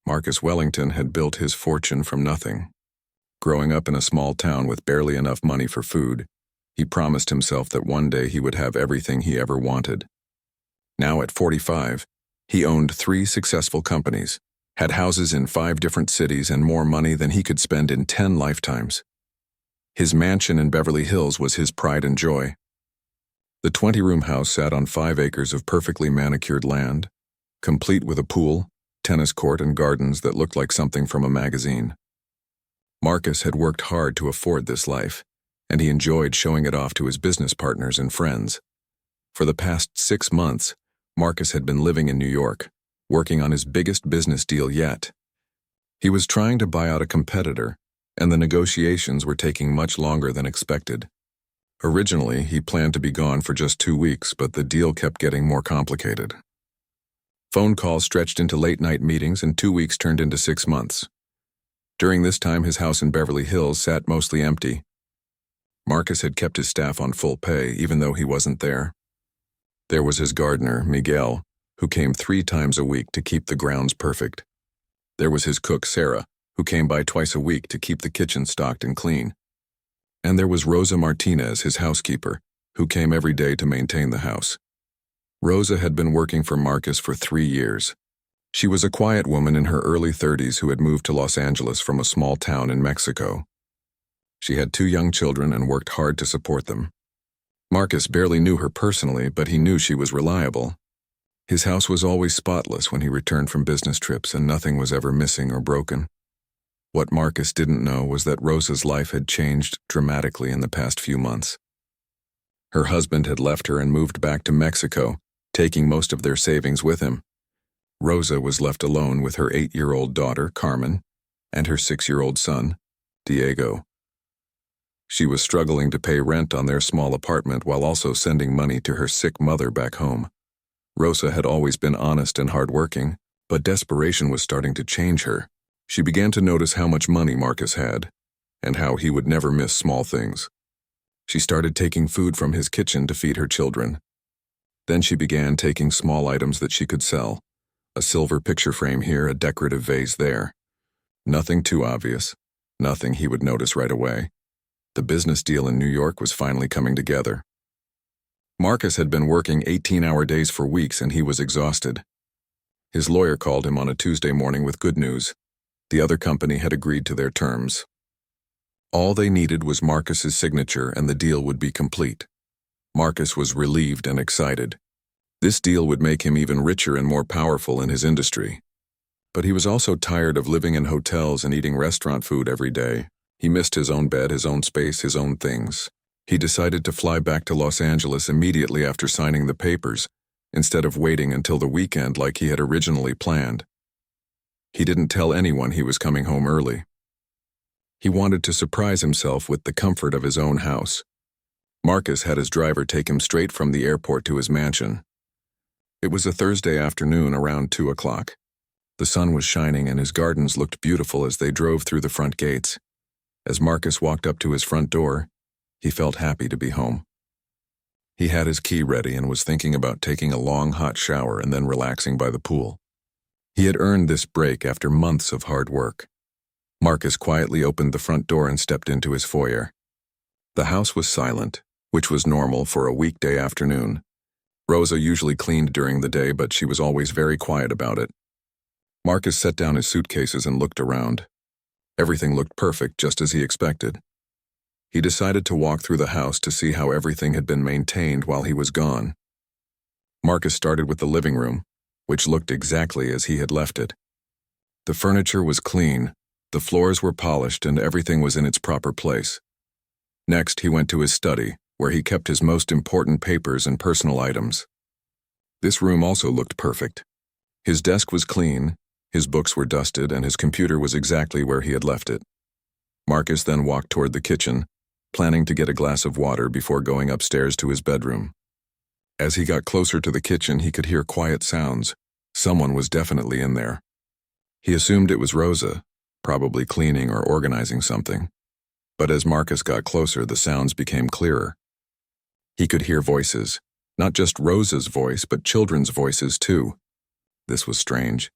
Marcus Wellington had built his fortune from nothing. Growing up in a small town with barely enough money for food, he promised himself that one day he would have everything he ever wanted. Now at 45, he owned 3 successful companies, had houses in 5 different cities, and more money than he could spend in 10 lifetimes. His mansion in Beverly Hills was his pride and joy. The 20-room house sat on 5 acres of perfectly manicured land, complete with a pool, tennis court, and gardens that looked like something from a magazine. Marcus had worked hard to afford this life, and he enjoyed showing it off to his business partners and friends. For the past 6 months, Marcus had been living in New York, working on his biggest business deal yet. He was trying to buy out a competitor, and the negotiations were taking much longer than expected. Originally, he planned to be gone for just 2 weeks, but the deal kept getting more complicated. Phone calls stretched into late-night meetings, and 2 weeks turned into 6 months. During this time, his house in Beverly Hills sat mostly empty. Marcus had kept his staff on full pay, even though he wasn't there. There was his gardener, Miguel, who came 3 times a week to keep the grounds perfect. There was his cook, Sarah, who came by twice a week to keep the kitchen stocked and clean. And there was Rosa Martinez, his housekeeper, who came every day to maintain the house. Rosa had been working for Marcus for 3 years. She was a quiet woman in her early 30s who had moved to Los Angeles from a small town in Mexico. She had 2 young children and worked hard to support them. Marcus barely knew her personally, but he knew she was reliable. His house was always spotless when he returned from business trips, and nothing was ever missing or broken. What Marcus didn't know was that Rosa's life had changed dramatically in the past few months. Her husband had left her and moved back to Mexico, taking most of their savings with him. Rosa was left alone with her 8-year-old daughter, Carmen, and her 6-year-old son, Diego. She was struggling to pay rent on their small apartment while also sending money to her sick mother back home. Rosa had always been honest and hardworking, but desperation was starting to change her. She began to notice how much money Marcus had, and how he would never miss small things. She started taking food from his kitchen to feed her children. Then she began taking small items that she could sell. A silver picture frame here, a decorative vase there. Nothing too obvious, nothing he would notice right away. The business deal in New York was finally coming together. Marcus had been working 18-hour days for weeks, and he was exhausted. His lawyer called him on a Tuesday morning with good news. The other company had agreed to their terms. All they needed was Marcus's signature, and the deal would be complete. Marcus was relieved and excited. This deal would make him even richer and more powerful in his industry. But he was also tired of living in hotels and eating restaurant food every day. He missed his own bed, his own space, his own things. He decided to fly back to Los Angeles immediately after signing the papers, instead of waiting until the weekend like he had originally planned. He didn't tell anyone he was coming home early. He wanted to surprise himself with the comfort of his own house. Marcus had his driver take him straight from the airport to his mansion. It was a Thursday afternoon around 2 o'clock. The sun was shining and his gardens looked beautiful as they drove through the front gates. As Marcus walked up to his front door, he felt happy to be home. He had his key ready and was thinking about taking a long hot shower and then relaxing by the pool. He had earned this break after months of hard work. Marcus quietly opened the front door and stepped into his foyer. The house was silent, which was normal for a weekday afternoon. Rosa usually cleaned during the day, but she was always very quiet about it. Marcus set down his suitcases and looked around. Everything looked perfect, just as he expected. He decided to walk through the house to see how everything had been maintained while he was gone. Marcus started with the living room, which looked exactly as he had left it. The furniture was clean, the floors were polished, and everything was in its proper place. Next, he went to his study, where he kept his most important papers and personal items. This room also looked perfect. His desk was clean, his books were dusted, and his computer was exactly where he had left it. Marcus then walked toward the kitchen, planning to get a glass of water before going upstairs to his bedroom. As he got closer to the kitchen, he could hear quiet sounds. Someone was definitely in there. He assumed it was Rosa, probably cleaning or organizing something. But as Marcus got closer, the sounds became clearer. He could hear voices, not just Rosa's voice, but children's voices too. This was strange.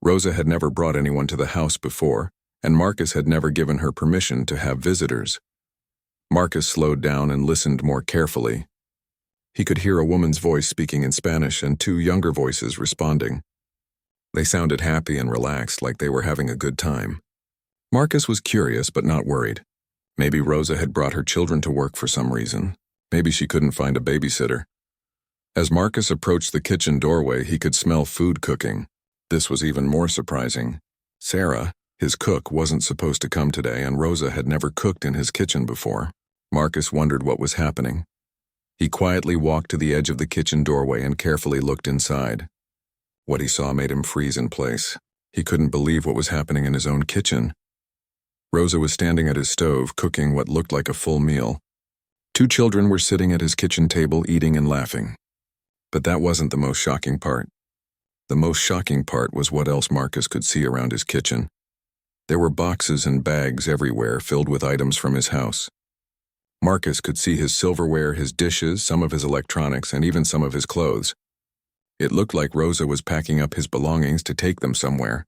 Rosa had never brought anyone to the house before, and Marcus had never given her permission to have visitors. Marcus slowed down and listened more carefully. He could hear a woman's voice speaking in Spanish and two younger voices responding. They sounded happy and relaxed, like they were having a good time. Marcus was curious but not worried. Maybe Rosa had brought her children to work for some reason. Maybe she couldn't find a babysitter. As Marcus approached the kitchen doorway, he could smell food cooking. This was even more surprising. Sarah, his cook, wasn't supposed to come today, and Rosa had never cooked in his kitchen before. Marcus wondered what was happening. He quietly walked to the edge of the kitchen doorway and carefully looked inside. What he saw made him freeze in place. He couldn't believe what was happening in his own kitchen. Rosa was standing at his stove, cooking what looked like a full meal. Two children were sitting at his kitchen table, eating and laughing. But that wasn't the most shocking part. The most shocking part was what else Marcus could see around his kitchen. There were boxes and bags everywhere filled with items from his house. Marcus could see his silverware, his dishes, some of his electronics, and even some of his clothes. It looked like Rosa was packing up his belongings to take them somewhere.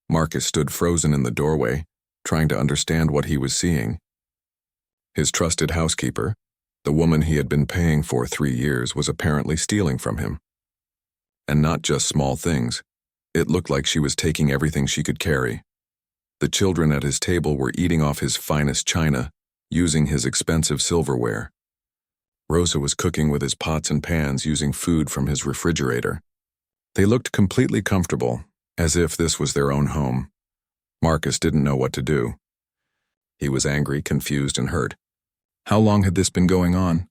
Marcus stood frozen in the doorway, trying to understand what he was seeing. His trusted housekeeper, the woman he had been paying for 3 years, was apparently stealing from him. And not just small things. It looked like she was taking everything she could carry. The children at his table were eating off his finest china, using his expensive silverware. Rosa was cooking with his pots and pans, using food from his refrigerator. They looked completely comfortable, as if this was their own home. Marcus didn't know what to do. He was angry, confused, and hurt. How long had this been going on?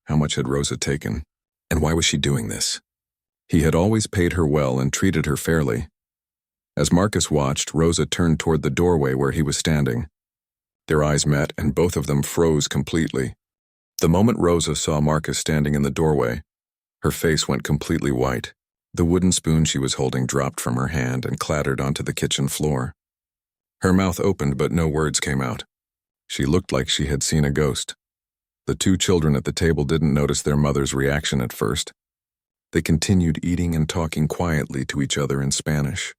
How much had Rosa taken? And why was she doing this? He had always paid her well and treated her fairly. As Marcus watched, Rosa turned toward the doorway where he was standing. Their eyes met, and both of them froze completely. The moment Rosa saw Marcus standing in the doorway, her face went completely white. The wooden spoon she was holding dropped from her hand and clattered onto the kitchen floor. Her mouth opened, but no words came out. She looked like she had seen a ghost. The two children at the table didn't notice their mother's reaction at first. They continued eating and talking quietly to each other in Spanish.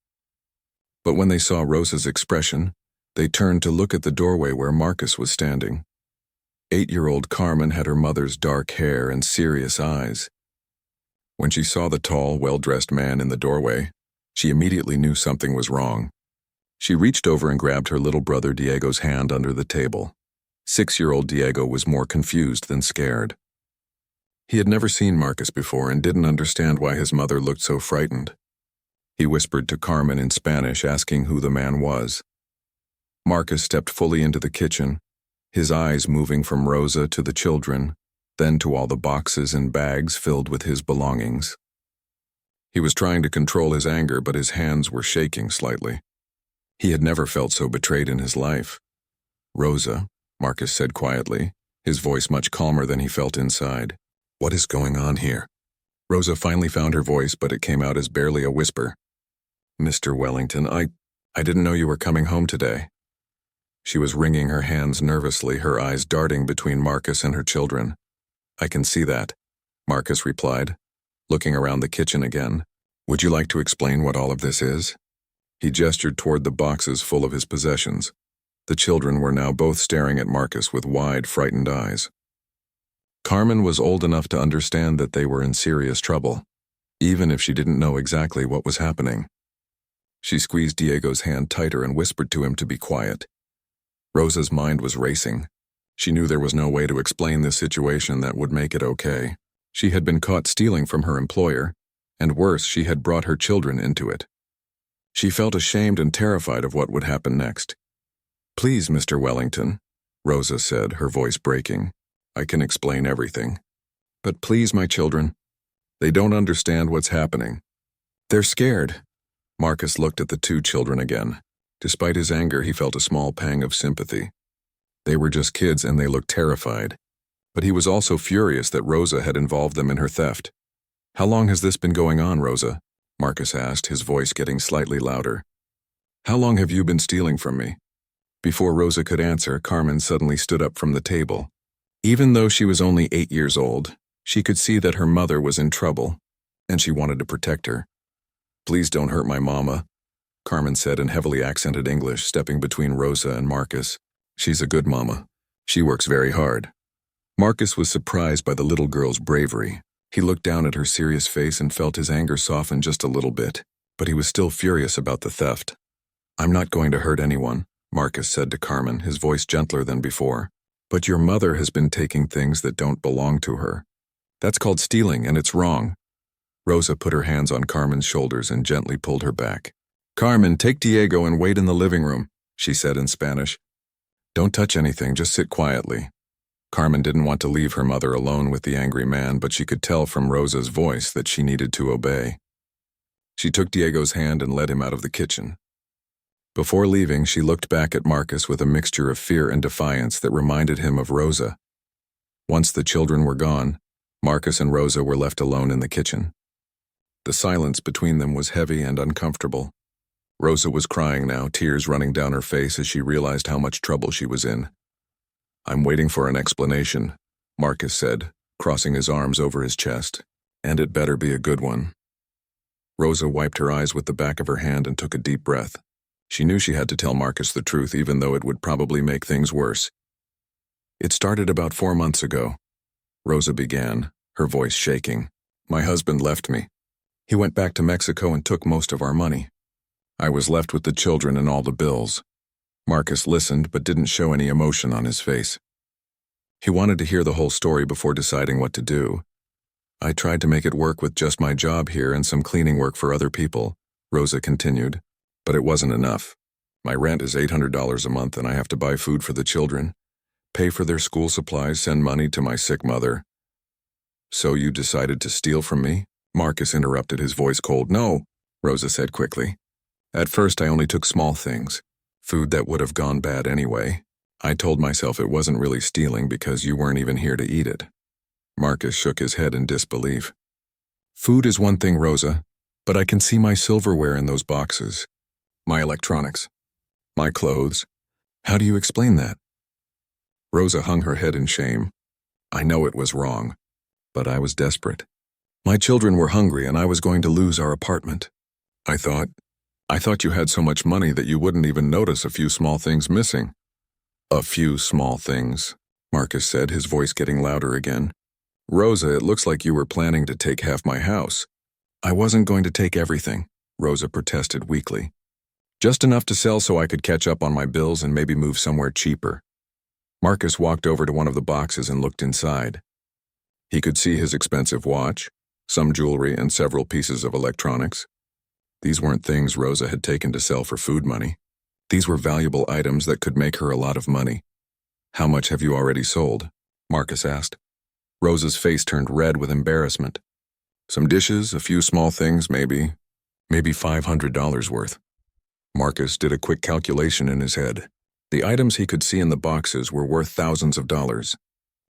But when they saw Rosa's expression, they turned to look at the doorway where Marcus was standing. 8-year-old Carmen had her mother's dark hair and serious eyes. When she saw the tall, well-dressed man in the doorway, she immediately knew something was wrong. She reached over and grabbed her little brother Diego's hand under the table. 6-year-old Diego was more confused than scared. He had never seen Marcus before and didn't understand why his mother looked so frightened. He whispered to Carmen in Spanish, asking who the man was. Marcus stepped fully into the kitchen, his eyes moving from Rosa to the children, then to all the boxes and bags filled with his belongings. He was trying to control his anger, but his hands were shaking slightly. He had never felt so betrayed in his life. "Rosa," Marcus said quietly, his voice much calmer than he felt inside. "What is going on here?" Rosa finally found her voice, but it came out as barely a whisper. "Mr. Wellington, I didn't know you were coming home today." She was wringing her hands nervously, her eyes darting between Marcus and her children. "I can see that," Marcus replied, looking around the kitchen again. "Would you like to explain what all of this is?" He gestured toward the boxes full of his possessions. The children were now both staring at Marcus with wide, frightened eyes. Carmen was old enough to understand that they were in serious trouble, even if she didn't know exactly what was happening. She squeezed Diego's hand tighter and whispered to him to be quiet. Rosa's mind was racing. She knew there was no way to explain this situation that would make it okay. She had been caught stealing from her employer, and worse, she had brought her children into it. She felt ashamed and terrified of what would happen next. "Please, Mr. Wellington," Rosa said, her voice breaking. "I can explain everything. But please, my children. They don't understand what's happening. They're scared." Marcus looked at the two children again. Despite his anger, he felt a small pang of sympathy. They were just kids and they looked terrified. But he was also furious that Rosa had involved them in her theft. "How long has this been going on, Rosa?" Marcus asked, his voice getting slightly louder. "How long have you been stealing from me?" Before Rosa could answer, Carmen suddenly stood up from the table. Even though she was only 8 years old, she could see that her mother was in trouble, and she wanted to protect her. "Please don't hurt my mama. Carmen said in heavily accented English, stepping between Rosa and Marcus. She's a good mama. She works very hard. Marcus was surprised by the little girl's bravery. He looked down at her serious face and felt his anger soften just a little bit, but he was still furious about the theft. I'm not going to hurt anyone, Marcus said to Carmen, his voice gentler than before. But your mother has been taking things that don't belong to her. That's called stealing, and it's wrong. Rosa put her hands on Carmen's shoulders and gently pulled her back. Carmen, take Diego and wait in the living room, she said in Spanish. Don't touch anything, just sit quietly. Carmen didn't want to leave her mother alone with the angry man, but she could tell from Rosa's voice that she needed to obey. She took Diego's hand and led him out of the kitchen. Before leaving, she looked back at Marcus with a mixture of fear and defiance that reminded him of Rosa. Once the children were gone, Marcus and Rosa were left alone in the kitchen. The silence between them was heavy and uncomfortable. Rosa was crying now, tears running down her face as she realized how much trouble she was in. I'm waiting for an explanation, Marcus said, crossing his arms over his chest. And it better be a good one. Rosa wiped her eyes with the back of her hand and took a deep breath. She knew she had to tell Marcus the truth, even though it would probably make things worse. It started about 4 months ago. Rosa began, her voice shaking. My husband left me. He went back to Mexico and took most of our money. I was left with the children and all the bills. Marcus listened but didn't show any emotion on his face. He wanted to hear the whole story before deciding what to do. I tried to make it work with just my job here and some cleaning work for other people, Rosa continued, but it wasn't enough. My rent is $800 a month and I have to buy food for the children, pay for their school supplies, send money to my sick mother. So you decided to steal from me? Marcus interrupted, his voice cold. No, Rosa said quickly. At first I only took small things, food that would have gone bad anyway. I told myself it wasn't really stealing because you weren't even here to eat it. Marcus shook his head in disbelief. Food is one thing, Rosa, but I can see my silverware in those boxes. My electronics. My clothes. How do you explain that? Rosa hung her head in shame. I know it was wrong, but I was desperate. My children were hungry and I was going to lose our apartment. I thought you had so much money that you wouldn't even notice a few small things missing. A few small things, Marcus said, his voice getting louder again. Rosa, it looks like you were planning to take half my house. I wasn't going to take everything, Rosa protested weakly. Just enough to sell so I could catch up on my bills and maybe move somewhere cheaper. Marcus walked over to one of the boxes and looked inside. He could see his expensive watch, some jewelry, and several pieces of electronics. These weren't things Rosa had taken to sell for food money. These were valuable items that could make her a lot of money. How much have you already sold? Marcus asked. Rosa's face turned red with embarrassment. Some dishes, a few small things, maybe $500 worth. Marcus did a quick calculation in his head. The items he could see in the boxes were worth thousands of dollars.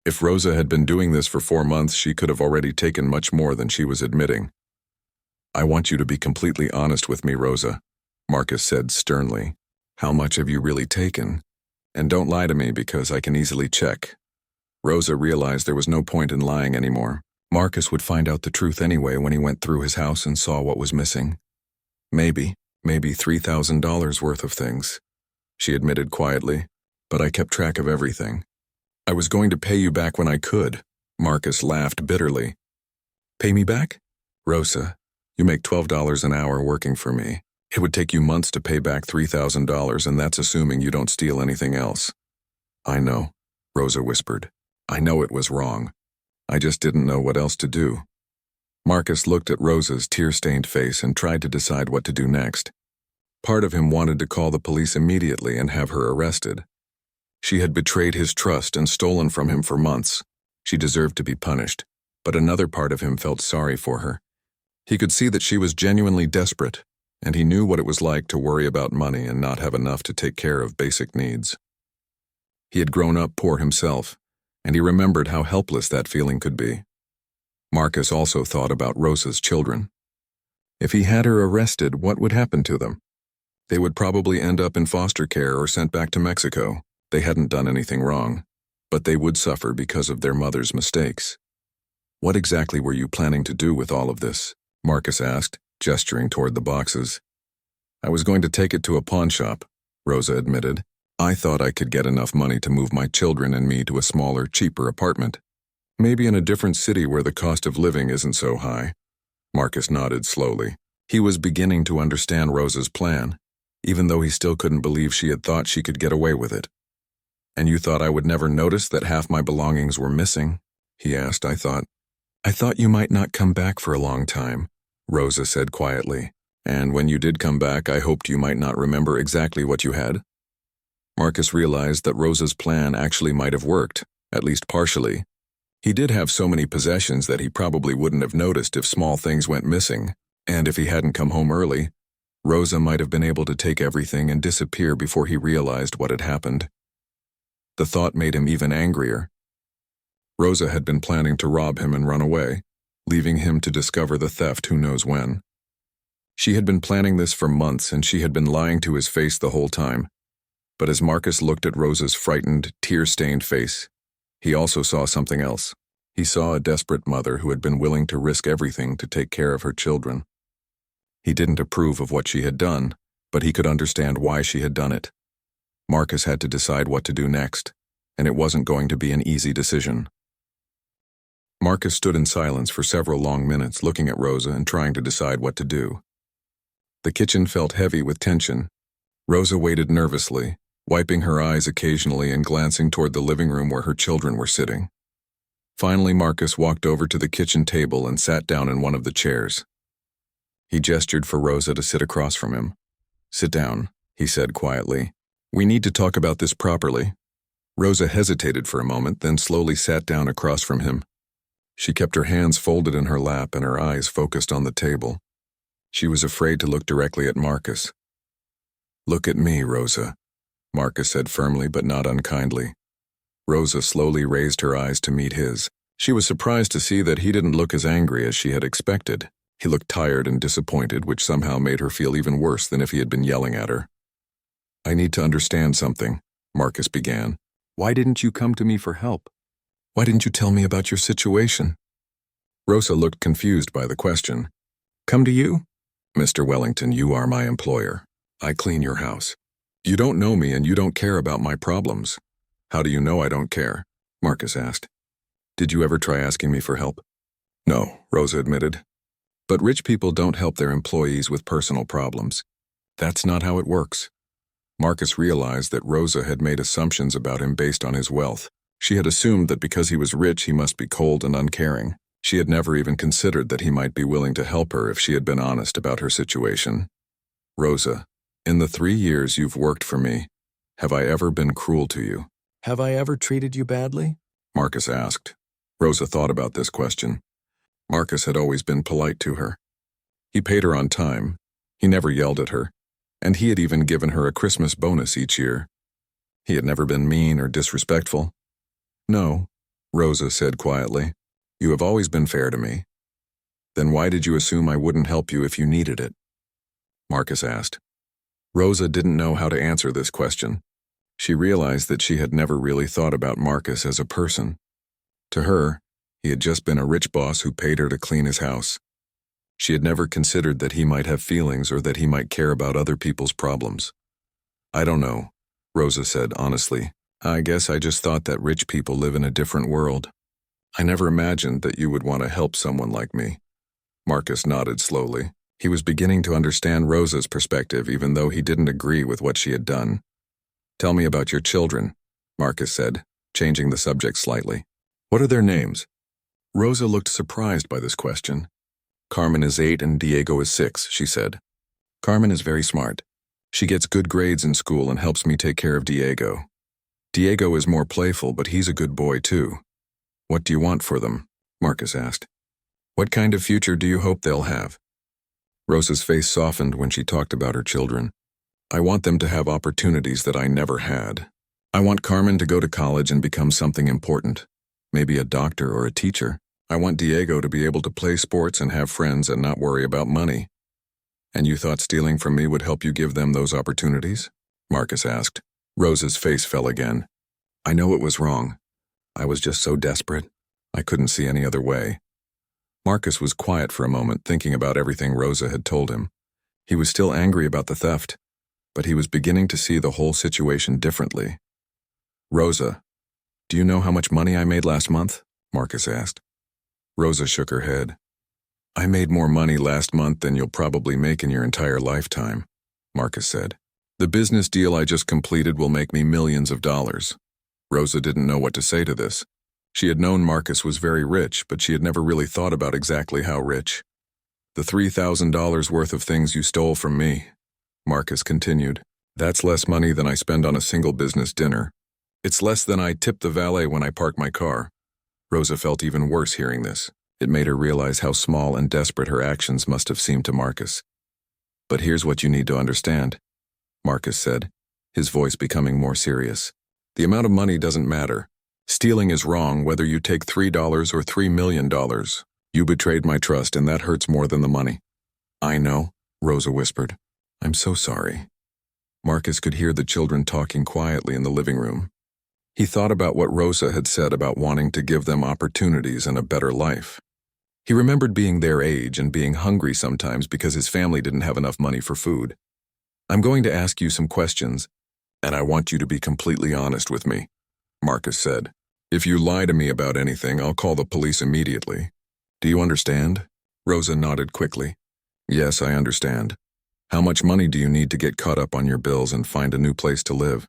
If Rosa had been doing this for 4 months, she could have already taken much more than she was admitting. I want you to be completely honest with me, Rosa, Marcus said sternly. How much have you really taken? And don't lie to me because I can easily check. Rosa realized there was no point in lying anymore. Marcus would find out the truth anyway when he went through his house and saw what was missing. Maybe $3,000 worth of things, she admitted quietly, but I kept track of everything. I was going to pay you back when I could, Marcus laughed bitterly. Pay me back? Rosa, you make $12 an hour working for me. It would take you months to pay back $3,000, and that's assuming you don't steal anything else. I know, Rosa whispered. I know it was wrong. I just didn't know what else to do. Marcus looked at Rosa's tear-stained face and tried to decide what to do next. Part of him wanted to call the police immediately and have her arrested. She had betrayed his trust and stolen from him for months. She deserved to be punished, but another part of him felt sorry for her. He could see that she was genuinely desperate, and he knew what it was like to worry about money and not have enough to take care of basic needs. He had grown up poor himself, and he remembered how helpless that feeling could be. Marcus also thought about Rosa's children. If he had her arrested, what would happen to them? They would probably end up in foster care or sent back to Mexico. They hadn't done anything wrong, but they would suffer because of their mother's mistakes. What exactly were you planning to do with all of this? Marcus asked, gesturing toward the boxes. I was going to take it to a pawn shop, Rosa admitted. I thought I could get enough money to move my children and me to a smaller, cheaper apartment. Maybe in a different city where the cost of living isn't so high. Marcus nodded slowly. He was beginning to understand Rosa's plan, even though he still couldn't believe she had thought she could get away with it. And you thought I would never notice that half my belongings were missing? He asked. I thought you might not come back for a long time, Rosa said quietly. And when you did come back, I hoped you might not remember exactly what you had. Marcus realized that Rosa's plan actually might have worked, at least partially. He did have so many possessions that he probably wouldn't have noticed if small things went missing, and if he hadn't come home early, Rosa might have been able to take everything and disappear before he realized what had happened. The thought made him even angrier. Rosa had been planning to rob him and run away, leaving him to discover the theft who knows when. She had been planning this for months, and she had been lying to his face the whole time. But as Marcus looked at Rosa's frightened, tear-stained face, he also saw something else. He saw a desperate mother who had been willing to risk everything to take care of her children. He didn't approve of what she had done, but he could understand why she had done it. Marcus had to decide what to do next, and it wasn't going to be an easy decision. Marcus stood in silence for several long minutes, looking at Rosa and trying to decide what to do. The kitchen felt heavy with tension. Rosa waited nervously, wiping her eyes occasionally and glancing toward the living room where her children were sitting. Finally, Marcus walked over to the kitchen table and sat down in one of the chairs. He gestured for Rosa to sit across from him. "Sit down," he said quietly. "We need to talk about this properly." Rosa hesitated for a moment, then slowly sat down across from him. She kept her hands folded in her lap and her eyes focused on the table. She was afraid to look directly at Marcus. "Look at me, Rosa," Marcus said firmly but not unkindly. Rosa slowly raised her eyes to meet his. She was surprised to see that he didn't look as angry as she had expected. He looked tired and disappointed, which somehow made her feel even worse than if he had been yelling at her. "I need to understand something," Marcus began. "Why didn't you come to me for help? Why didn't you tell me about your situation?" Rosa looked confused by the question. "Come to you? Mr. Wellington, you are my employer. I clean your house. You don't know me and you don't care about my problems." "How do you know I don't care?" Marcus asked. "Did you ever try asking me for help?" "No," Rosa admitted. "But rich people don't help their employees with personal problems. That's not how it works." Marcus realized that Rosa had made assumptions about him based on his wealth. She had assumed that because he was rich he must be cold and uncaring. She had never even considered that he might be willing to help her if she had been honest about her situation. "Rosa, in the 3 years you've worked for me, have I ever been cruel to you? Have I ever treated you badly?" Marcus asked. Rosa thought about this question. Marcus had always been polite to her. He paid her on time. He never yelled at her. And he had even given her a Christmas bonus each year. He had never been mean or disrespectful. "No," Rosa said quietly. "You have always been fair to me." "Then why did you assume I wouldn't help you if you needed it?" Marcus asked. Rosa didn't know how to answer this question. She realized that she had never really thought about Marcus as a person. To her, he had just been a rich boss who paid her to clean his house. She had never considered that he might have feelings or that he might care about other people's problems. "I don't know," Rosa said honestly. "I guess I just thought that rich people live in a different world. I never imagined that you would want to help someone like me." Marcus nodded slowly. He was beginning to understand Rosa's perspective even though he didn't agree with what she had done. "Tell me about your children," Marcus said, changing the subject slightly. "What are their names?" Rosa looked surprised by this question. "Carmen is 8 and Diego is 6, she said. "Carmen is very smart. She gets good grades in school and helps me take care of Diego. Diego is more playful, but he's a good boy too." "What do you want for them?" Marcus asked. "What kind of future do you hope they'll have?" Rosa's face softened when she talked about her children. "I want them to have opportunities that I never had. I want Carmen to go to college and become something important, maybe a doctor or a teacher. I want Diego to be able to play sports and have friends and not worry about money." "And you thought stealing from me would help you give them those opportunities?" Marcus asked. Rosa's face fell again. "I know it was wrong. I was just so desperate. I couldn't see any other way." Marcus was quiet for a moment, thinking about everything Rosa had told him. He was still angry about the theft, but he was beginning to see the whole situation differently. "Rosa, do you know how much money I made last month?" Marcus asked. Rosa shook her head. "I made more money last month than you'll probably make in your entire lifetime," Marcus said. "The business deal I just completed will make me millions of dollars." Rosa didn't know what to say to this. She had known Marcus was very rich, but she had never really thought about exactly how rich. "The $3,000 worth of things you stole from me," Marcus continued. "That's less money than I spend on a single business dinner. It's less than I tip the valet when I park my car." Rosa felt even worse hearing this. It made her realize how small and desperate her actions must have seemed to Marcus. "But here's what you need to understand," Marcus said, his voice becoming more serious. "The amount of money doesn't matter. Stealing is wrong whether you take $3 or $3 million. You betrayed my trust, and that hurts more than the money." "I know," Rosa whispered. "I'm so sorry." Marcus could hear the children talking quietly in the living room. He thought about what Rosa had said about wanting to give them opportunities and a better life. He remembered being their age and being hungry sometimes because his family didn't have enough money for food. "I'm going to ask you some questions, and I want you to be completely honest with me," Marcus said. "If you lie to me about anything, I'll call the police immediately. Do you understand?" Rosa nodded quickly. "Yes, I understand. How much money do you need to get caught up on your bills and find a new place to live?"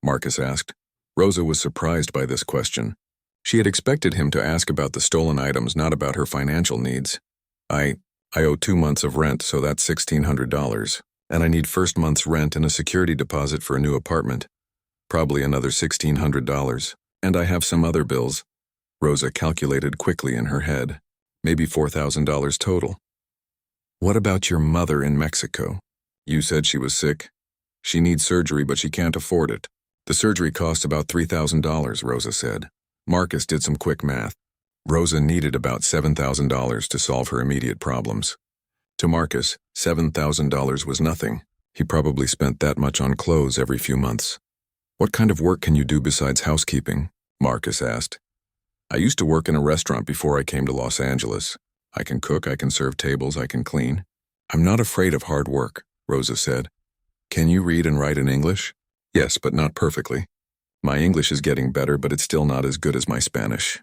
Marcus asked. Rosa was surprised by this question. She had expected him to ask about the stolen items, not about her financial needs. I owe 2 months of rent, so that's $1,600. And I need first month's rent and a security deposit for a new apartment. Probably another $1,600. And I have some other bills." Rosa calculated quickly in her head. "Maybe $4,000 total." "What about your mother in Mexico? You said she was sick. She needs surgery, but she can't afford it." "The surgery costs about $3,000, Rosa said. Marcus did some quick math. Rosa needed about $7,000 to solve her immediate problems. To Marcus, $7,000 was nothing. He probably spent that much on clothes every few months. "What kind of work can you do besides housekeeping?" Marcus asked. "I used to work in a restaurant before I came to Los Angeles. I can cook, I can serve tables, I can clean." "I'm not afraid of hard work," Rosa said. "Can you read and write in English?" "Yes, but not perfectly. My English is getting better, but it's still not as good as my Spanish."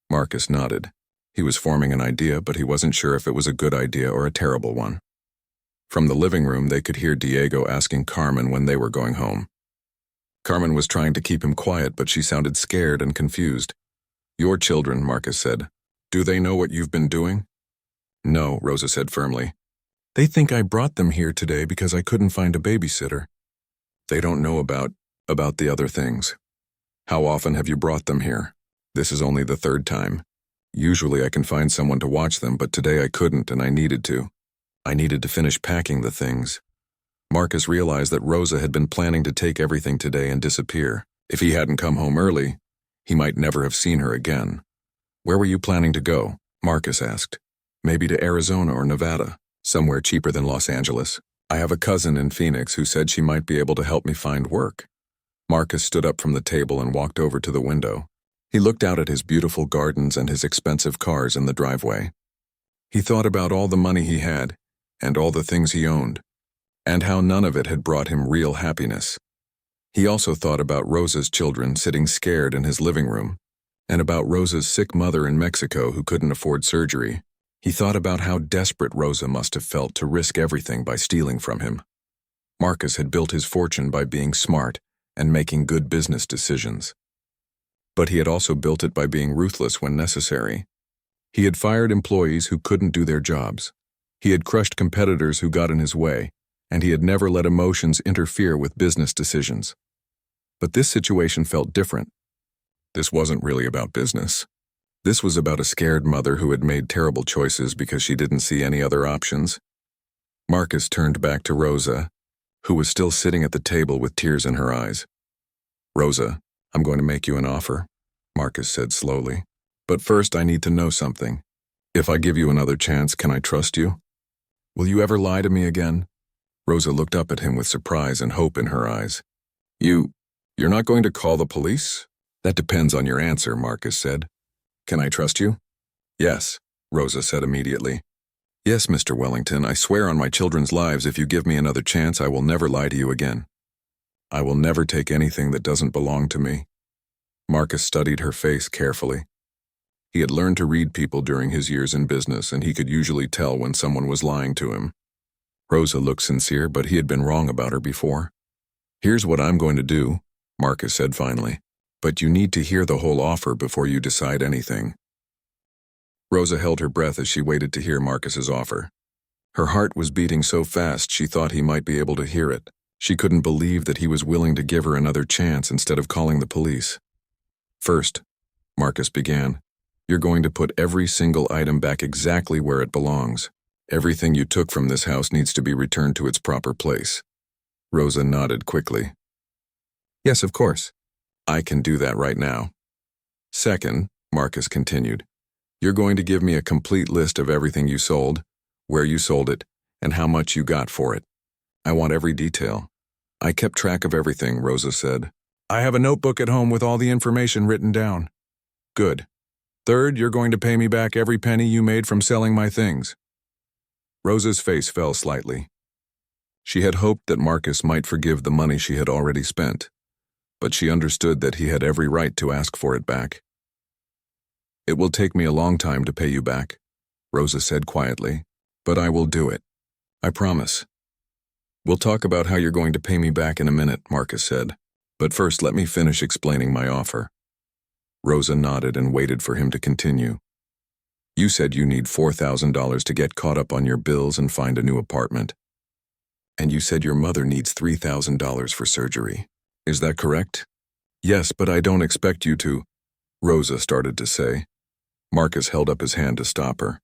Marcus nodded. He was forming an idea, but he wasn't sure if it was a good idea or a terrible one. From the living room, they could hear Diego asking Carmen when they were going home. Carmen was trying to keep him quiet, but she sounded scared and confused. "Your children," Marcus said. "Do they know what you've been doing?" "No," Rosa said firmly. "They think I brought them here today because I couldn't find a babysitter. They don't know about the other things." "How often have you brought them here?" "This is only the 3rd time. Usually I can find someone to watch them, but today I couldn't, and I needed to. I needed to finish packing the things." Marcus realized that Rosa had been planning to take everything today and disappear. If he hadn't come home early, he might never have seen her again. "Where were you planning to go?" Marcus asked. "Maybe to Arizona or Nevada, somewhere cheaper than Los Angeles. I have a cousin in Phoenix who said she might be able to help me find work." Marcus stood up from the table and walked over to the window. He looked out at his beautiful gardens and his expensive cars in the driveway. He thought about all the money he had, and all the things he owned, and how none of it had brought him real happiness. He also thought about Rosa's children sitting scared in his living room, and about Rosa's sick mother in Mexico who couldn't afford surgery. He thought about how desperate Rosa must have felt to risk everything by stealing from him. Marcus had built his fortune by being smart and making good business decisions. But he had also built it by being ruthless when necessary. He had fired employees who couldn't do their jobs. He had crushed competitors who got in his way, and he had never let emotions interfere with business decisions. But this situation felt different. This wasn't really about business. This was about a scared mother who had made terrible choices because she didn't see any other options. Marcus turned back to Rosa, who was still sitting at the table with tears in her eyes. "Rosa, I'm going to make you an offer," Marcus said slowly. "But first I need to know something. If I give you another chance, can I trust you? Will you ever lie to me again?" Rosa looked up at him with surprise and hope in her eyes. You're not going to call the police?" "That depends on your answer," Marcus said. "Can I trust you?" "Yes," Rosa said immediately. Yes, Mr. Wellington, I swear on my children's lives if you give me another chance, I will never lie to you again. I will never take anything that doesn't belong to me. Marcus studied her face carefully. He had learned to read people during his years in business, and he could usually tell when someone was lying to him. Rosa looked sincere, but he had been wrong about her before. Here's what I'm going to do, Marcus said finally. But you need to hear the whole offer before you decide anything. Rosa held her breath as she waited to hear Marcus's offer. Her heart was beating so fast she thought he might be able to hear it. She couldn't believe that he was willing to give her another chance instead of calling the police. First, Marcus began, you're going to put every single item back exactly where it belongs. Everything you took from this house needs to be returned to its proper place. Rosa nodded quickly. Yes, of course. I can do that right now. Second, Marcus continued, you're going to give me a complete list of everything you sold, where you sold it, and how much you got for it. I want every detail. I kept track of everything, Rosa said. I have a notebook at home with all the information written down. Good. Third, you're going to pay me back every penny you made from selling my things. Rosa's face fell slightly. She had hoped that Marcus might forgive the money she had already spent, but she understood that he had every right to ask for it back. It will take me a long time to pay you back, Rosa said quietly, but I will do it. I promise. We'll talk about how you're going to pay me back in a minute, Marcus said, but first let me finish explaining my offer. Rosa nodded and waited for him to continue. You said you need $4,000 to get caught up on your bills and find a new apartment. And you said your mother needs $3,000 for surgery. Is that correct? Yes, but I don't expect you to, Rosa started to say. Marcus held up his hand to stop her.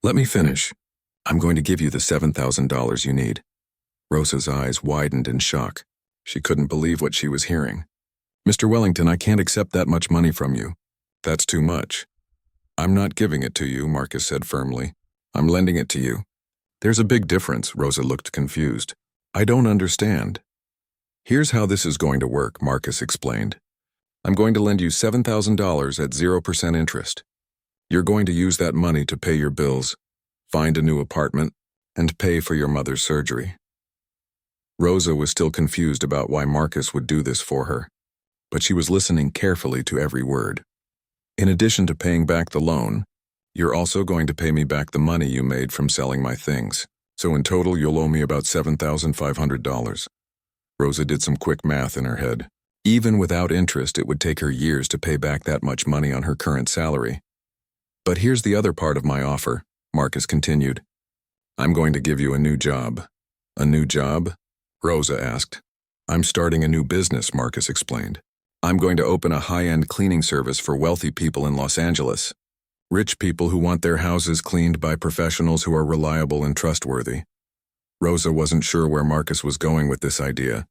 Let me finish. I'm going to give you the $7,000 you need. Rosa's eyes widened in shock. She couldn't believe what she was hearing. Mr. Wellington, I can't accept that much money from you. That's too much. I'm not giving it to you, Marcus said firmly. I'm lending it to you. There's a big difference, Rosa looked confused. I don't understand. Here's how this is going to work, Marcus explained. I'm going to lend you $7,000 at 0% interest. You're going to use that money to pay your bills, find a new apartment, and pay for your mother's surgery. Rosa was still confused about why Marcus would do this for her, but she was listening carefully to every word. In addition to paying back the loan, you're also going to pay me back the money you made from selling my things. So in total, you'll owe me about $7,500. Rosa did some quick math in her head. Even without interest, it would take her years to pay back that much money on her current salary. But here's the other part of my offer, Marcus continued. I'm going to give you a new job. A new job? Rosa asked. I'm starting a new business, Marcus explained. I'm going to open a high-end cleaning service for wealthy people in Los Angeles. Rich people who want their houses cleaned by professionals who are reliable and trustworthy. Rosa wasn't sure where Marcus was going with this idea.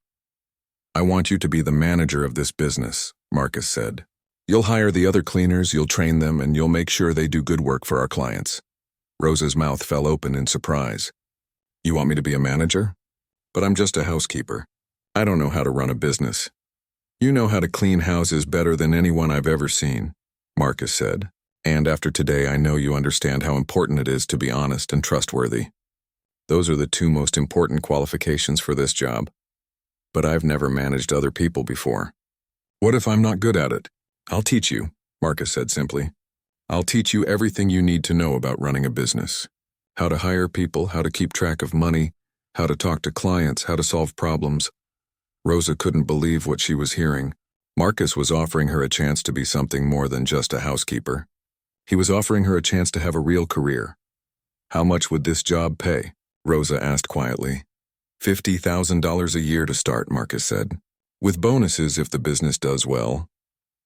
I want you to be the manager of this business, Marcus said. You'll hire the other cleaners, you'll train them, and you'll make sure they do good work for our clients. Rosa's mouth fell open in surprise. You want me to be a manager? But I'm just a housekeeper. I don't know how to run a business. You know how to clean houses better than anyone I've ever seen, Marcus said. And after today, I know you understand how important it is to be honest and trustworthy. Those are the two most important qualifications for this job. But I've never managed other people before. What if I'm not good at it? I'll teach you, Marcus said simply. I'll teach you everything you need to know about running a business. How to hire people, how to keep track of money, how to talk to clients, how to solve problems. Rosa couldn't believe what she was hearing. Marcus was offering her a chance to be something more than just a housekeeper. He was offering her a chance to have a real career. How much would this job pay? Rosa asked quietly. $50,000 a year to start, Marcus said. With bonuses if the business does well.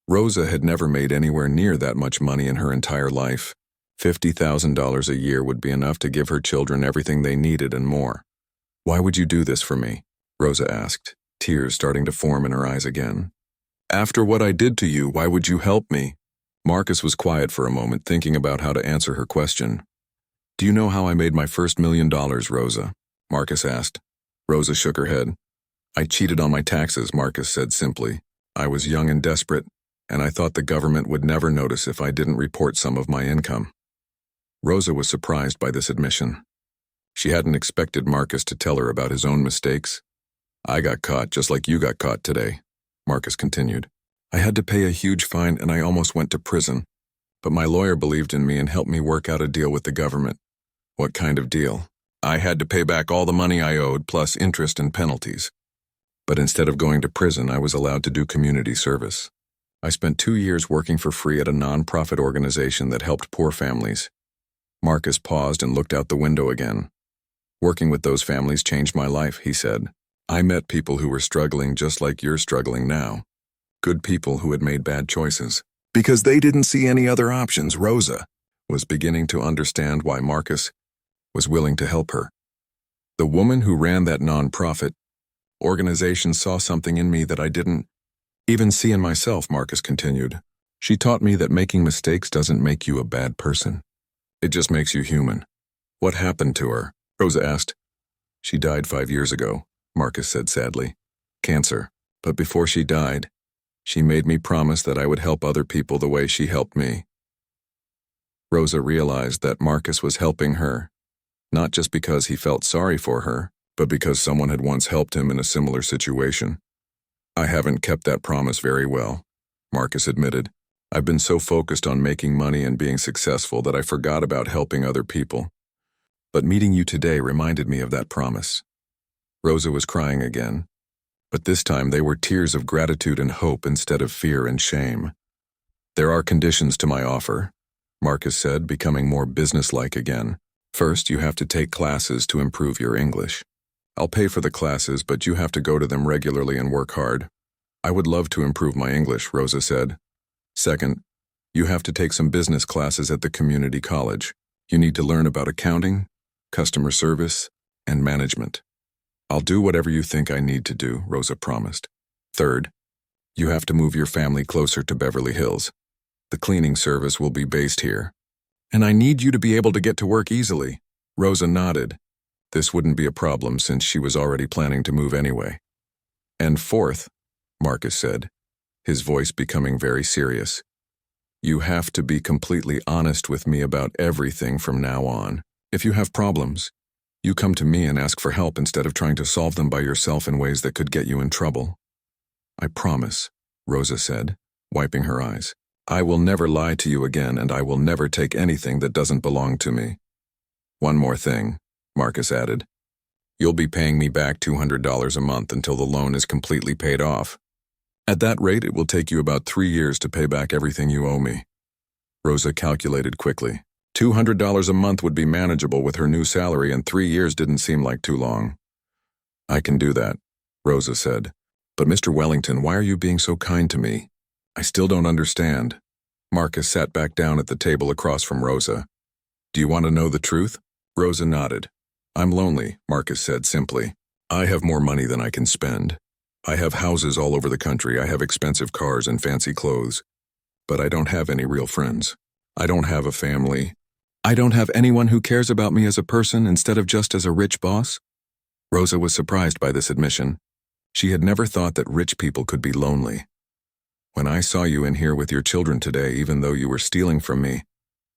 Rosa had never made anywhere near that much money in her entire life. $50,000 a year would be enough to give her children everything they needed and more. Why would you do this for me? Rosa asked, tears starting to form in her eyes again. After what I did to you, why would you help me? Marcus was quiet for a moment, thinking about how to answer her question. Do you know how I made my first $1 million, Rosa? Marcus asked. Rosa shook her head. I cheated on my taxes, Marcus said simply. I was young and desperate, and I thought the government would never notice if I didn't report some of my income. Rosa was surprised by this admission. She hadn't expected Marcus to tell her about his own mistakes. "I got caught just like you got caught today," Marcus continued. "I had to pay a huge fine and I almost went to prison. But my lawyer believed in me and helped me work out a deal with the government." "What kind of deal?" "I had to pay back all the money I owed, plus interest and penalties. But instead of going to prison, I was allowed to do community service. I spent 2 years working for free at a non-profit organization that helped poor families." Marcus paused and looked out the window again. "Working with those families changed my life," he said. "I met people who were struggling just like you're struggling now. Good people who had made bad choices. Because they didn't see any other options." Rosa was beginning to understand why Marcus was willing to help her. "The woman who ran that non-profit organization saw something in me that I didn't even see in myself," Marcus continued. "She taught me that making mistakes doesn't make you a bad person. It just makes you human." "What happened to her?" Rosa asked. "She died 5 years ago," Marcus said sadly. "Cancer. But before she died, she made me promise that I would help other people the way she helped me." Rosa realized that Marcus was helping her, not just because he felt sorry for her, but because someone had once helped him in a similar situation. "I haven't kept that promise very well," Marcus admitted. "I've been so focused on making money and being successful that I forgot about helping other people. But meeting you today reminded me of that promise." Rosa was crying again, but this time they were tears of gratitude and hope instead of fear and shame. "There are conditions to my offer," Marcus said, becoming more businesslike again. "First, you have to take classes to improve your English. I'll pay for the classes, but you have to go to them regularly and work hard." "I would love to improve my English," Rosa said. "Second, you have to take some business classes at the community college. You need to learn about accounting, customer service, and management." "I'll do whatever you think I need to do," Rosa promised. "Third, you have to move your family closer to Beverly Hills. The cleaning service will be based here. And I need you to be able to get to work easily." Rosa nodded. This wouldn't be a problem since she was already planning to move anyway. "And fourth," Marcus said, his voice becoming very serious, "you have to be completely honest with me about everything from now on. If you have problems, you come to me and ask for help instead of trying to solve them by yourself in ways that could get you in trouble." "I promise," Rosa said, wiping her eyes. "I will never lie to you again, and I will never take anything that doesn't belong to me." "One more thing," Marcus added. "You'll be paying me back $200 a month until the loan is completely paid off. At that rate, it will take you about 3 years to pay back everything you owe me." Rosa calculated quickly. $200 a month would be manageable with her new salary, and 3 years didn't seem like too long. "I can do that," Rosa said. "But Mr. Wellington, why are you being so kind to me? I still don't understand." Marcus sat back down at the table across from Rosa. "Do you want to know the truth?" Rosa nodded. "I'm lonely," Marcus said simply. "I have more money than I can spend. I have houses all over the country, I have expensive cars and fancy clothes. But I don't have any real friends. I don't have a family. I don't have anyone who cares about me as a person instead of just as a rich boss." Rosa was surprised by this admission. She had never thought that rich people could be lonely. "When I saw you in here with your children today, even though you were stealing from me,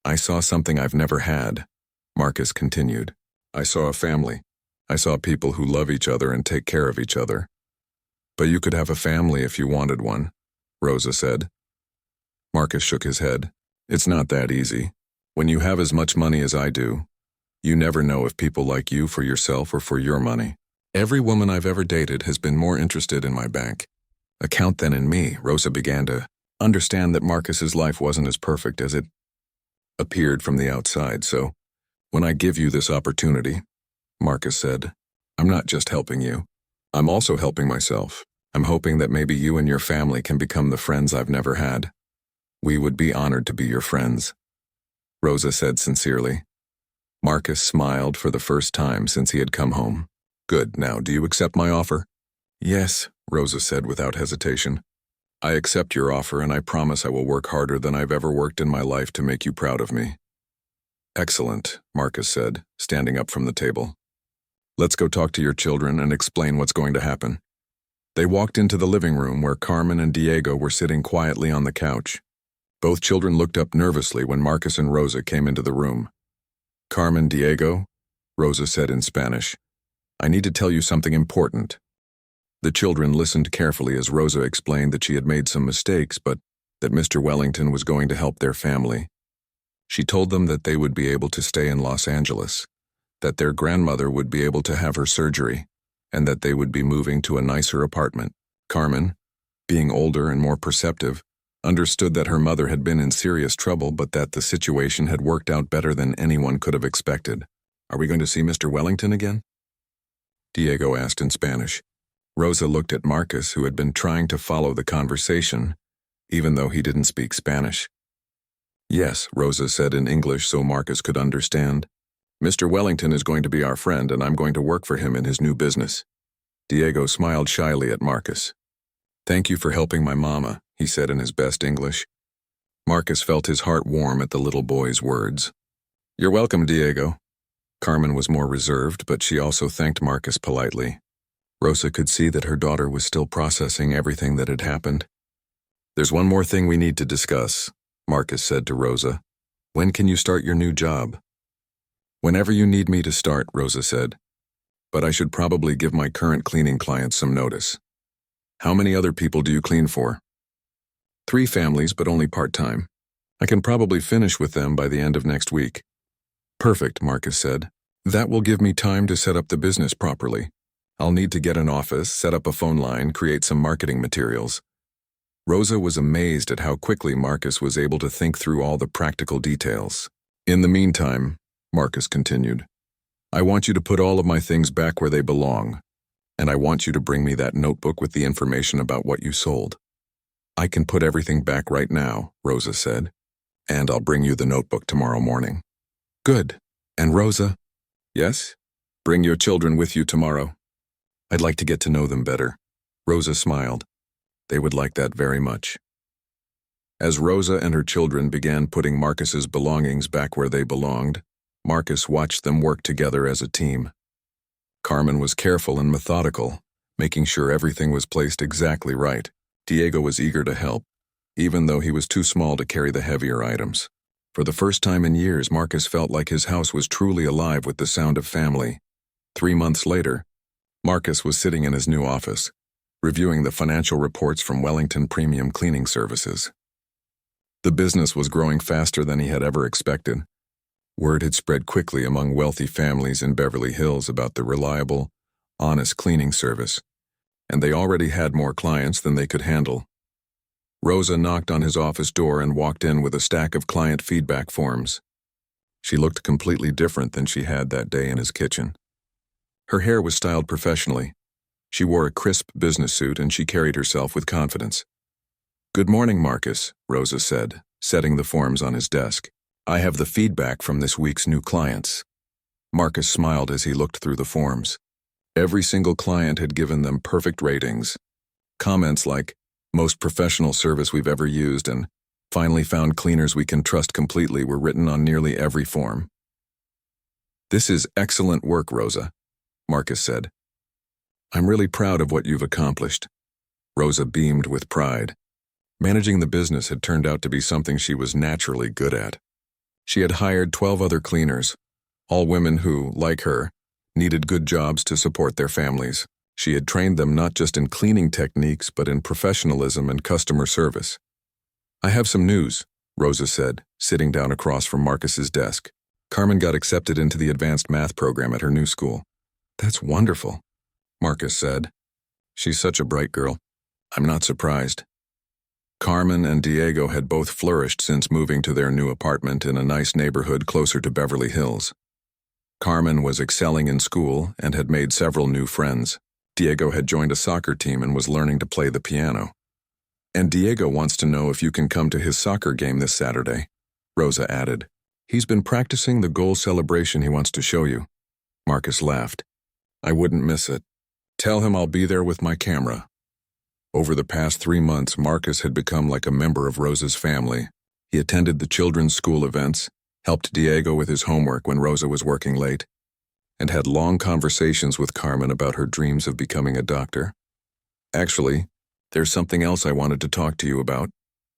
I saw something I've never had," Marcus continued. "I saw a family. I saw people who love each other and take care of each other." "But you could have a family if you wanted one," Rosa said. Marcus shook his head. "It's not that easy. When you have as much money as I do, you never know if people like you for yourself or for your money. Every woman I've ever dated has been more interested in my bank account than in me." Rosa began to understand that Marcus's life wasn't as perfect as it appeared from the outside. "So, when I give you this opportunity," Marcus said, "I'm not just helping you. I'm also helping myself. I'm hoping that maybe you and your family can become the friends I've never had. We would be honored to be your friends," Rosa said sincerely. Marcus smiled for the first time since he had come home. "Good. Now, do you accept my offer?" "Yes," Rosa said without hesitation. "I accept your offer, and I promise I will work harder than I've ever worked in my life to make you proud of me." "Excellent," Marcus said, standing up from the table. "Let's go talk to your children and explain what's going to happen." They walked into the living room where Carmen and Diego were sitting quietly on the couch. Both children looked up nervously when Marcus and Rosa came into the room. Carmen, Diego, Rosa said in Spanish, I need to tell you something important. The children listened carefully as Rosa explained that she had made some mistakes, but that Mr. Wellington was going to help their family. She told them that they would be able to stay in Los Angeles, that their grandmother would be able to have her surgery, and that they would be moving to a nicer apartment. Carmen, being older and more perceptive, understood that her mother had been in serious trouble, but that the situation had worked out better than anyone could have expected. Are we going to see Mr. Wellington again? Diego asked in Spanish. Rosa looked at Marcus, who had been trying to follow the conversation, even though he didn't speak Spanish. Yes, Rosa said in English so Marcus could understand. Mr. Wellington is going to be our friend, and I'm going to work for him in his new business. Diego smiled shyly at Marcus. Thank you for helping my mama, he said in his best English. Marcus felt his heart warm at the little boy's words. You're welcome, Diego. Carmen was more reserved, but she also thanked Marcus politely. Rosa could see that her daughter was still processing everything that had happened. There's one more thing we need to discuss, Marcus said to Rosa. When can you start your new job? Whenever you need me to start, Rosa said. But I should probably give my current cleaning clients some notice. How many other people do you clean for? 3 families, but only part-time. I can probably finish with them by the end of next week. Perfect, Marcus said. That will give me time to set up the business properly. I'll need to get an office, set up a phone line, create some marketing materials. Rosa was amazed at how quickly Marcus was able to think through all the practical details. In the meantime, Marcus continued, I want you to put all of my things back where they belong, and I want you to bring me that notebook with the information about what you sold. I can put everything back right now, Rosa said, and I'll bring you the notebook tomorrow morning. Good. And Rosa? Yes? Bring your children with you tomorrow. I'd like to get to know them better. Rosa smiled. They would like that very much. As Rosa and her children began putting Marcus's belongings back where they belonged, Marcus watched them work together as a team. Carmen was careful and methodical, making sure everything was placed exactly right. Diego was eager to help, even though he was too small to carry the heavier items. For the first time in years, Marcus felt like his house was truly alive with the sound of family. 3 months later, Marcus was sitting in his new office, reviewing the financial reports from Wellington Premium Cleaning Services. The business was growing faster than he had ever expected. Word had spread quickly among wealthy families in Beverly Hills about the reliable, honest cleaning service, and they already had more clients than they could handle. Rosa knocked on his office door and walked in with a stack of client feedback forms. She looked completely different than she had that day in his kitchen. Her hair was styled professionally. She wore a crisp business suit and she carried herself with confidence. Good morning, Marcus, Rosa said, setting the forms on his desk. I have the feedback from this week's new clients. Marcus smiled as he looked through the forms. Every single client had given them perfect ratings. Comments like, most professional service we've ever used, and finally found cleaners we can trust completely were written on nearly every form. This is excellent work, Rosa, Marcus said. I'm really proud of what you've accomplished. Rosa beamed with pride. Managing the business had turned out to be something she was naturally good at. She had hired 12 other cleaners, all women who, like her, needed good jobs to support their families. She had trained them not just in cleaning techniques, but in professionalism and customer service. I have some news, Rosa said, sitting down across from Marcus's desk. Carmen got accepted into the advanced math program at her new school. That's wonderful, Marcus said. She's such a bright girl. I'm not surprised. Carmen and Diego had both flourished since moving to their new apartment in a nice neighborhood closer to Beverly Hills. Carmen was excelling in school and had made several new friends. Diego had joined a soccer team and was learning to play the piano. And Diego wants to know if you can come to his soccer game this Saturday, Rosa added. He's been practicing the goal celebration he wants to show you. Marcus laughed. I wouldn't miss it. Tell him I'll be there with my camera. Over the past 3 months, Marcus had become like a member of Rosa's family. He attended the children's school events, helped Diego with his homework when Rosa was working late, and had long conversations with Carmen about her dreams of becoming a doctor. Actually, there's something else I wanted to talk to you about,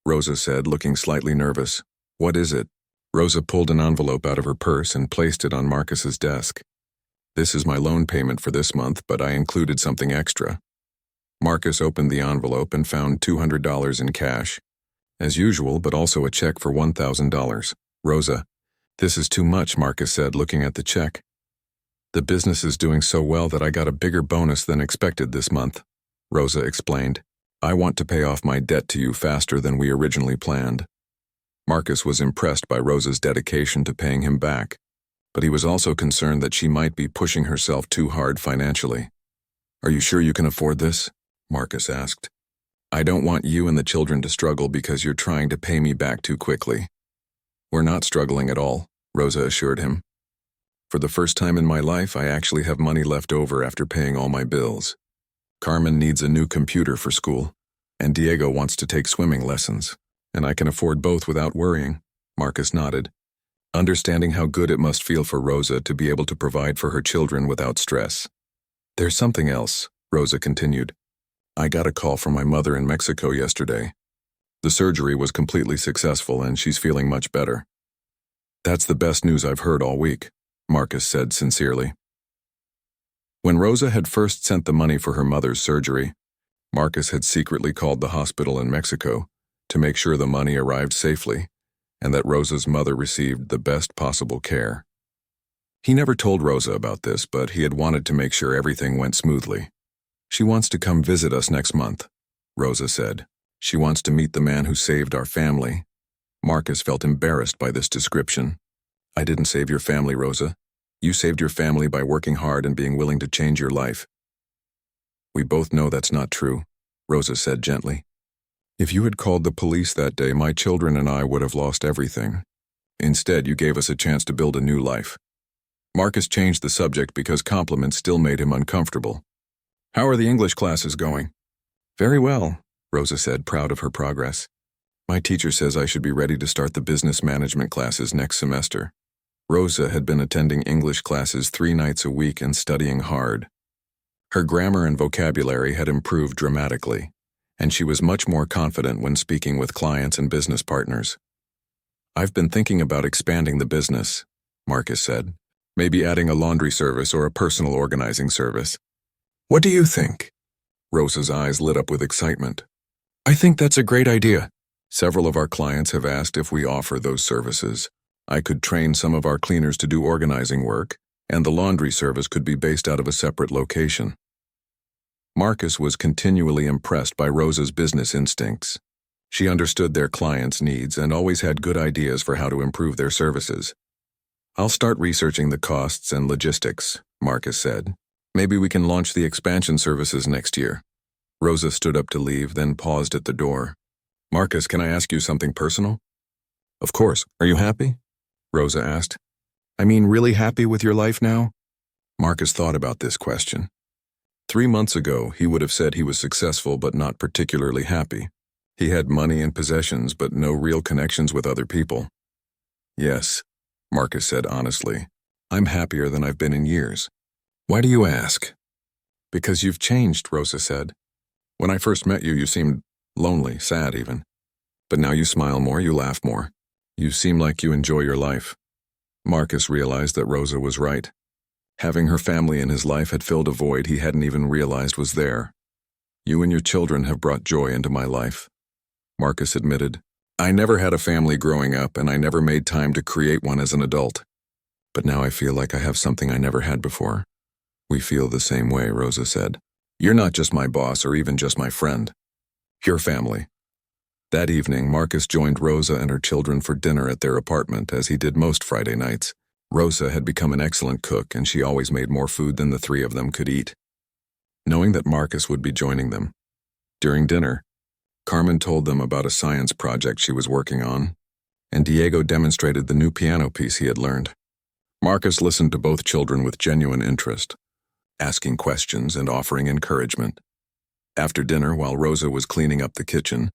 Rosa said, looking slightly nervous. What is it? Rosa pulled an envelope out of her purse and placed it on Marcus's desk. "This is my loan payment for this month, but I included something extra." Marcus opened the envelope and found $200 in cash. As usual, but also a check for $1,000. "Rosa, this is too much," Marcus said, looking at the check. "The business is doing so well that I got a bigger bonus than expected this month," Rosa explained. "I want to pay off my debt to you faster than we originally planned." Marcus was impressed by Rosa's dedication to paying him back, but he was also concerned that she might be pushing herself too hard financially. "Are you sure you can afford this?" Marcus asked. "I don't want you and the children to struggle because you're trying to pay me back too quickly." "We're not struggling at all," Rosa assured him. "For the first time in my life, I actually have money left over after paying all my bills. Carmen needs a new computer for school, and Diego wants to take swimming lessons, and I can afford both without worrying." Marcus nodded, understanding how good it must feel for Rosa to be able to provide for her children without stress. "There's something else," Rosa continued. "I got a call from my mother in Mexico yesterday. The surgery was completely successful and she's feeling much better." "That's the best news I've heard all week," Marcus said sincerely. When Rosa had first sent the money for her mother's surgery, Marcus had secretly called the hospital in Mexico to make sure the money arrived safely and that Rosa's mother received the best possible care. He never told Rosa about this, but he had wanted to make sure everything went smoothly. "She wants to come visit us next month," Rosa said. "She wants to meet the man who saved our family." Marcus felt embarrassed by this description. "I didn't save your family, Rosa. You saved your family by working hard and being willing to change your life." "We both know that's not true," Rosa said gently. "If you had called the police that day, my children and I would have lost everything. Instead, you gave us a chance to build a new life." Marcus changed the subject because compliments still made him uncomfortable. "How are the English classes going?" "Very well," Rosa said, proud of her progress. "My teacher says I should be ready to start the business management classes next semester." Rosa had been attending English classes 3 nights a week and studying hard. Her grammar and vocabulary had improved dramatically, and she was much more confident when speaking with clients and business partners. "I've been thinking about expanding the business," Marcus said. "Maybe adding a laundry service or a personal organizing service." "What do you think?" Rosa's eyes lit up with excitement. "I think that's a great idea. Several of our clients have asked if we offer those services. I could train some of our cleaners to do organizing work, and the laundry service could be based out of a separate location." Marcus was continually impressed by Rosa's business instincts. She understood their clients' needs and always had good ideas for how to improve their services. "I'll start researching the costs and logistics," Marcus said. "Maybe we can launch the expansion services next year." Rosa stood up to leave, then paused at the door. "Marcus, can I ask you something personal?" "Of course. Are you happy?" Rosa asked. "I mean, really happy with your life now?" Marcus thought about this question. 3 months ago, he would have said he was successful but not particularly happy. He had money and possessions but no real connections with other people. "Yes," Marcus said honestly. "I'm happier than I've been in years." "Why do you ask?" "Because you've changed," Rosa said. "When I first met you, you seemed lonely, sad even. But now you smile more, you laugh more. You seem like you enjoy your life." Marcus realized that Rosa was right. Having her family in his life had filled a void he hadn't even realized was there. "You and your children have brought joy into my life," Marcus admitted. "I never had a family growing up, and I never made time to create one as an adult. But now I feel like I have something I never had before." "We feel the same way," Rosa said. "You're not just my boss or even just my friend. You're family." That evening, Marcus joined Rosa and her children for dinner at their apartment, as he did most Friday nights. Rosa had become an excellent cook, and she always made more food than the 3 of them could eat. Knowing that Marcus would be joining them, during dinner, Carmen told them about a science project she was working on, and Diego demonstrated the new piano piece he had learned. Marcus listened to both children with genuine interest, asking questions and offering encouragement. After dinner, while Rosa was cleaning up the kitchen,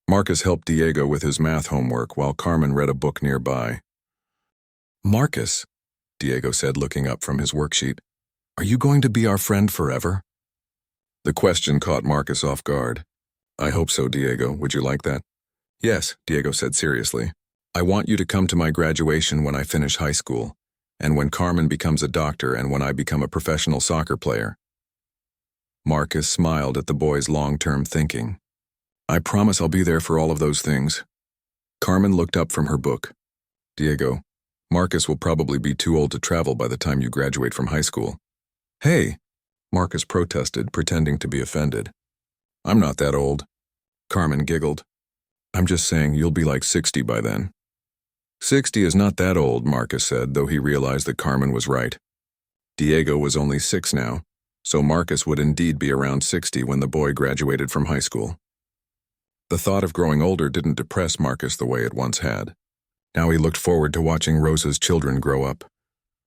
Marcus helped Diego with his math homework while Carmen read a book nearby. "Marcus," Diego said, looking up from his worksheet, "are you going to be our friend forever?" The question caught Marcus off guard. "I hope so, Diego. Would you like that?" "Yes," Diego said seriously. I want you to come to my graduation when I finish high school, and when Carmen becomes a doctor, and when I become a professional soccer player." Marcus smiled at the boy's long-term thinking. "I promise I'll be there for all of those things." Carmen looked up from her book. "Diego, Marcus will probably be too old to travel by the time you graduate from high school." "Hey," Marcus protested, pretending to be offended. "I'm not that old." Carmen giggled. "I'm just saying you'll be like 60 by then." 60 is not that old, Marcus said, though he realized that Carmen was right. Diego was only 6 now, so Marcus would indeed be around 60 when the boy graduated from high school. The thought of growing older didn't depress Marcus the way it once had. Now he looked forward to watching Rosa's children grow up,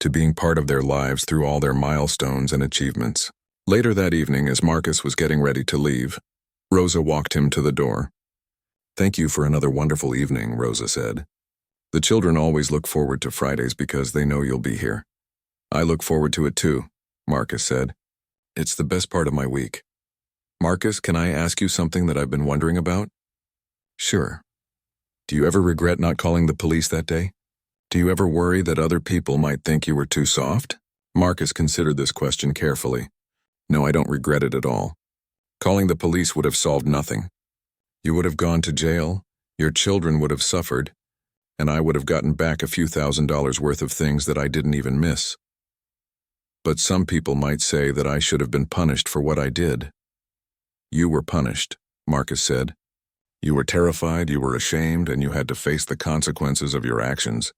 to being part of their lives through all their milestones and achievements. Later that evening, as Marcus was getting ready to leave, Rosa walked him to the door. "Thank you for another wonderful evening," Rosa said. "The children always look forward to Fridays because they know you'll be here." "I look forward to it too," Marcus said. "It's the best part of my week." "Marcus, can I ask you something that I've been wondering about?" "Sure. Do you ever regret not calling the police that day? Do you ever worry that other people might think you were too soft?" Marcus considered this question carefully. "No, I don't regret it at all. Calling the police would have solved nothing. You would have gone to jail, your children would have suffered, and I would have gotten back a few $1,000s worth of things that I didn't even miss. But some people might say that I should have been punished for what I did." "You were punished," Marcus said. "You were terrified, you were ashamed, and you had to face the consequences of your actions.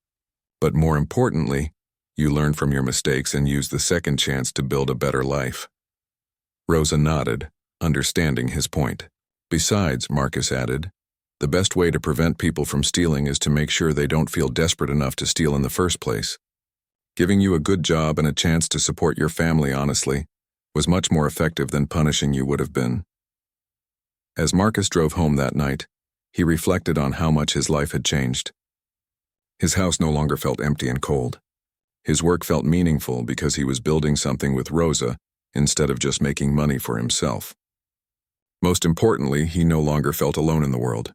But more importantly, you learned from your mistakes and used the second chance to build a better life." Rosa nodded, understanding his point. "Besides," Marcus added, "the best way to prevent people from stealing is to make sure they don't feel desperate enough to steal in the first place. Giving you a good job and a chance to support your family honestly was much more effective than punishing you would have been." As Marcus drove home that night, he reflected on how much his life had changed. His house no longer felt empty and cold. His work felt meaningful because he was building something with Rosa instead of just making money for himself. Most importantly, he no longer felt alone in the world.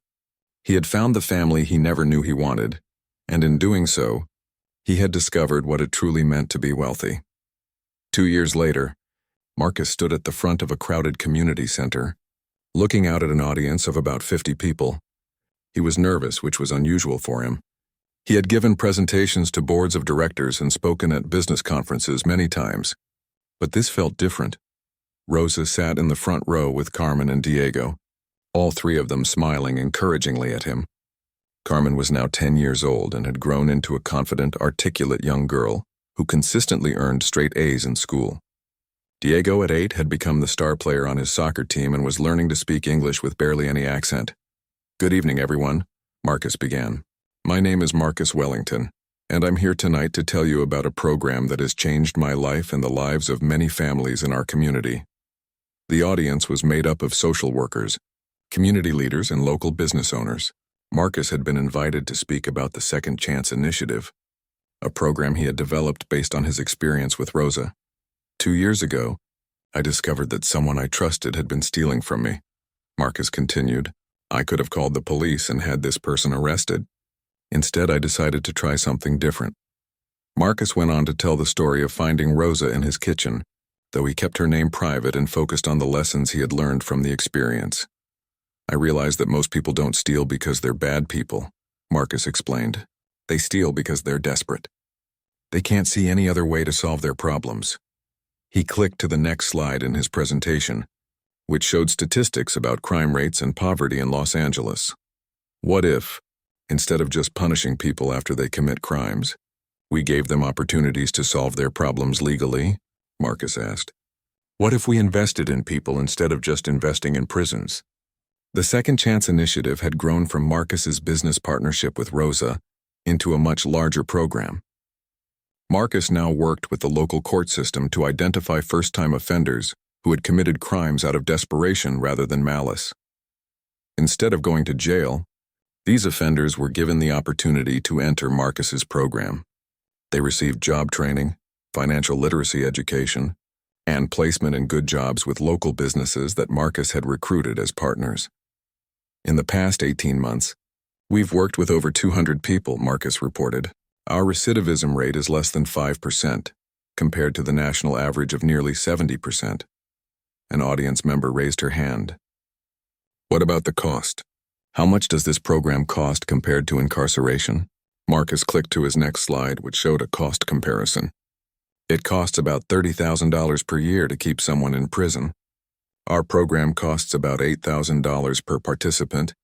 He had found the family he never knew he wanted, and in doing so, he had discovered what it truly meant to be wealthy. 2 years later, Marcus stood at the front of a crowded community center, looking out at an audience of about 50 people. He was nervous, which was unusual for him. He had given presentations to boards of directors and spoken at business conferences many times, but this felt different. Rosa sat in the front row with Carmen and Diego, all 3 of them smiling encouragingly at him. Carmen was now 10 years old and had grown into a confident, articulate young girl who consistently earned straight A's in school. Diego, at 8, had become the star player on his soccer team and was learning to speak English with barely any accent. "Good evening, everyone," Marcus began. "My name is Marcus Wellington, and I'm here tonight to tell you about a program that has changed my life and the lives of many families in our community." The audience was made up of social workers, community leaders, and local business owners. Marcus had been invited to speak about the Second Chance Initiative, a program he had developed based on his experience with Rosa. 2 years ago, I discovered that someone I trusted had been stealing from me. Marcus continued. I could have called the police and had this person arrested. Instead, I decided to try something different. Marcus went on to tell the story of finding Rosa in his kitchen, though he kept her name private and focused on the lessons he had learned from the experience. "I realized that most people don't steal because they're bad people," Marcus explained. "They steal because they're desperate. They can't see any other way to solve their problems." He clicked to the next slide in his presentation, which showed statistics about crime rates and poverty in Los Angeles. What if, instead of just punishing people after they commit crimes, we gave them opportunities to solve their problems legally? Marcus asked. What if we invested in people instead of just investing in prisons? The Second Chance Initiative had grown from Marcus's business partnership with Rosa into a much larger program. Marcus now worked with the local court system to identify first-time offenders who had committed crimes out of desperation rather than malice. Instead of going to jail, these offenders were given the opportunity to enter Marcus's program. They received job training, financial literacy education, and placement in good jobs with local businesses that Marcus had recruited as partners. In the past 18 months, We've worked with over 200 people, Marcus reported. Our recidivism rate is less than 5%, compared to the national average of nearly 70%. An audience member raised her hand. What about the cost? How much does this program cost compared to incarceration? Marcus clicked to his next slide, which showed a cost comparison. It costs about $30,000 per year to keep someone in prison. Our program costs about $8,000 per participant,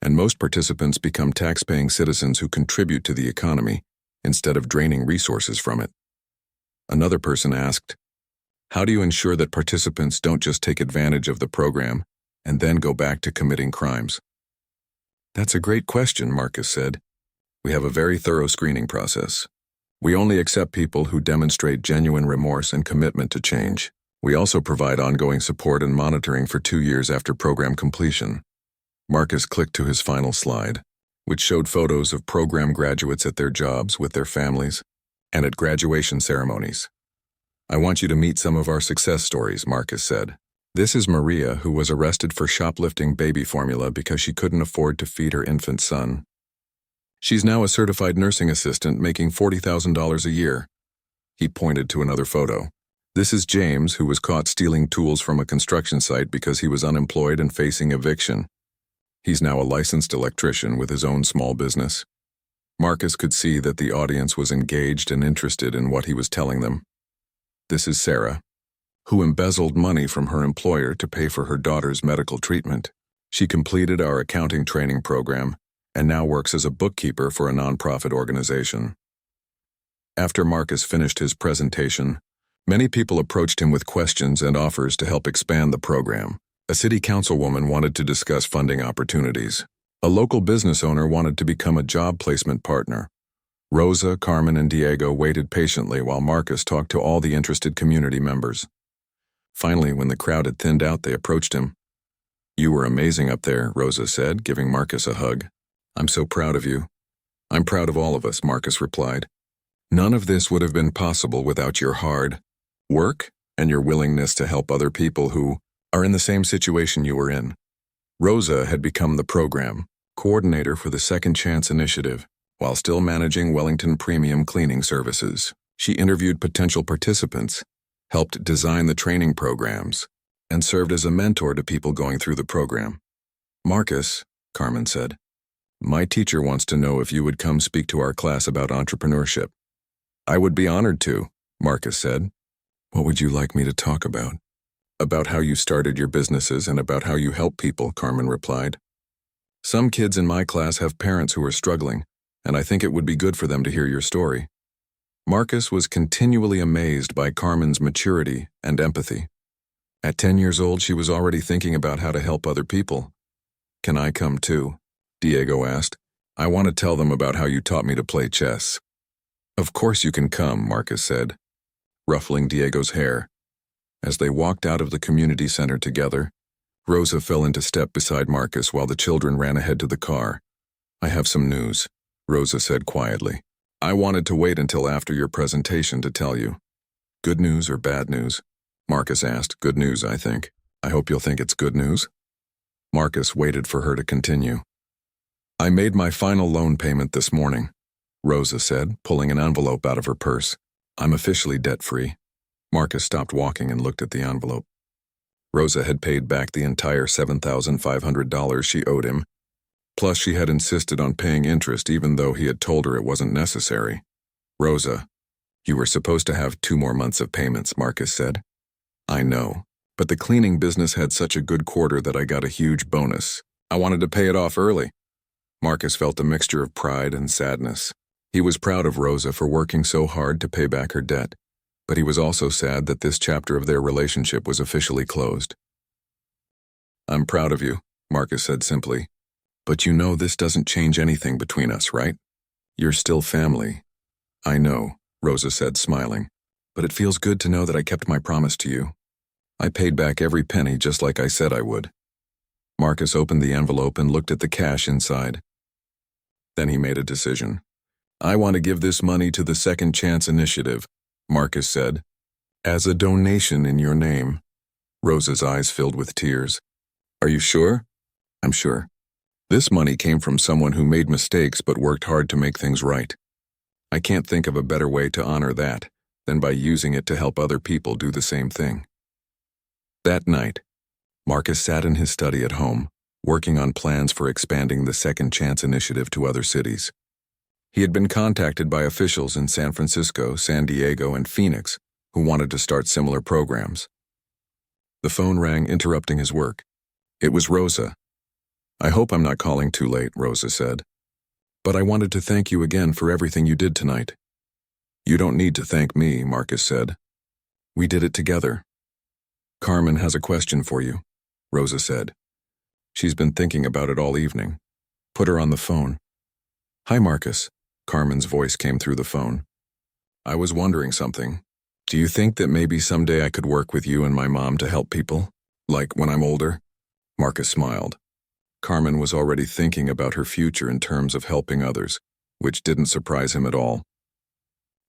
and most participants become tax-paying citizens who contribute to the economy instead of draining resources from it. Another person asked, how do you ensure that participants don't just take advantage of the program and then go back to committing crimes? That's a great question, Marcus said. We have a very thorough screening process. We only accept people who demonstrate genuine remorse and commitment to change. We also provide ongoing support and monitoring for 2 years after program completion. Marcus clicked to his final slide, which showed photos of program graduates at their jobs with their families and at graduation ceremonies. I want you to meet some of our success stories, Marcus said. This is Maria, who was arrested for shoplifting baby formula because she couldn't afford to feed her infant son. She's now a certified nursing assistant making $40,000 a year. He pointed to another photo. This is James, who was caught stealing tools from a construction site because he was unemployed and facing eviction. He's now a licensed electrician with his own small business. Marcus could see that the audience was engaged and interested in what he was telling them. This is Sarah, who embezzled money from her employer to pay for her daughter's medical treatment. She completed our accounting training program and now works as a bookkeeper for a nonprofit organization. After Marcus finished his presentation, many people approached him with questions and offers to help expand the program. A city councilwoman wanted to discuss funding opportunities. A local business owner wanted to become a job placement partner. Rosa, Carmen, and Diego waited patiently while Marcus talked to all the interested community members. Finally, when the crowd had thinned out, they approached him. You were amazing up there, Rosa said, giving Marcus a hug. I'm so proud of you. I'm proud of all of us, Marcus replied. None of this would have been possible without your hard work and your willingness to help other people who are in the same situation you were in. Rosa had become the program coordinator for the Second Chance Initiative, while still managing Wellington Premium Cleaning Services. She interviewed potential participants, helped design the training programs, and served as a mentor to people going through the program. Marcus, Carmen said, my teacher wants to know if you would come speak to our class about entrepreneurship. I would be honored to, Marcus said. What would you like me to talk about? About how you started your businesses and about how you help people, Carmen replied. Some kids in my class have parents who are struggling, and I think it would be good for them to hear your story. Marcus was continually amazed by Carmen's maturity and empathy. At 10 years old, she was already thinking about how to help other people. Can I come too? Diego asked. I want to tell them about how you taught me to play chess. Of course you can come, Marcus said, ruffling Diego's hair. As they walked out of the community center together, Rosa fell into step beside Marcus while the children ran ahead to the car. I have some news, Rosa said quietly. I wanted to wait until after your presentation to tell you. Good news or bad news? Marcus asked. Good news, I think. I hope you'll think it's good news. Marcus waited for her to continue. I made my final loan payment this morning, Rosa said, pulling an envelope out of her purse. I'm officially debt-free. Marcus stopped walking and looked at the envelope. Rosa had paid back the entire $7,500 she owed him, plus she had insisted on paying interest even though he had told her it wasn't necessary. Rosa, you were supposed to have 2 more months of payments, Marcus said. I know, but the cleaning business had such a good quarter that I got a huge bonus. I wanted to pay it off early. Marcus felt a mixture of pride and sadness. He was proud of Rosa for working so hard to pay back her debt, but he was also sad that this chapter of their relationship was officially closed. I'm proud of you, Marcus said simply. But you know this doesn't change anything between us, right? You're still family. I know, Rosa said, smiling. But it feels good to know that I kept my promise to you. I paid back every penny just like I said I would. Marcus opened the envelope and looked at the cash inside. Then he made a decision. I want to give this money to the Second Chance Initiative, Marcus said, as a donation in your name. Rosa's eyes filled with tears. Are you sure? I'm sure. This money came from someone who made mistakes but worked hard to make things right. I can't think of a better way to honor that than by using it to help other people do the same thing. That night, Marcus sat in his study at home, working on plans for expanding the Second Chance initiative to other cities. He had been contacted by officials in San Francisco, San Diego, and Phoenix who wanted to start similar programs. The phone rang, interrupting his work. It was Rosa. "I hope I'm not calling too late," Rosa said. "But I wanted to thank you again for everything you did tonight." "You don't need to thank me," Marcus said. "We did it together." "Carmen has a question for you," Rosa said. "She's been thinking about it all evening. Put her on the phone." "Hi, Marcus," Carmen's voice came through the phone. "I was wondering something. Do you think that maybe someday I could work with you and my mom to help people? Like when I'm older?" Marcus smiled. Carmen was already thinking about her future in terms of helping others, which didn't surprise him at all.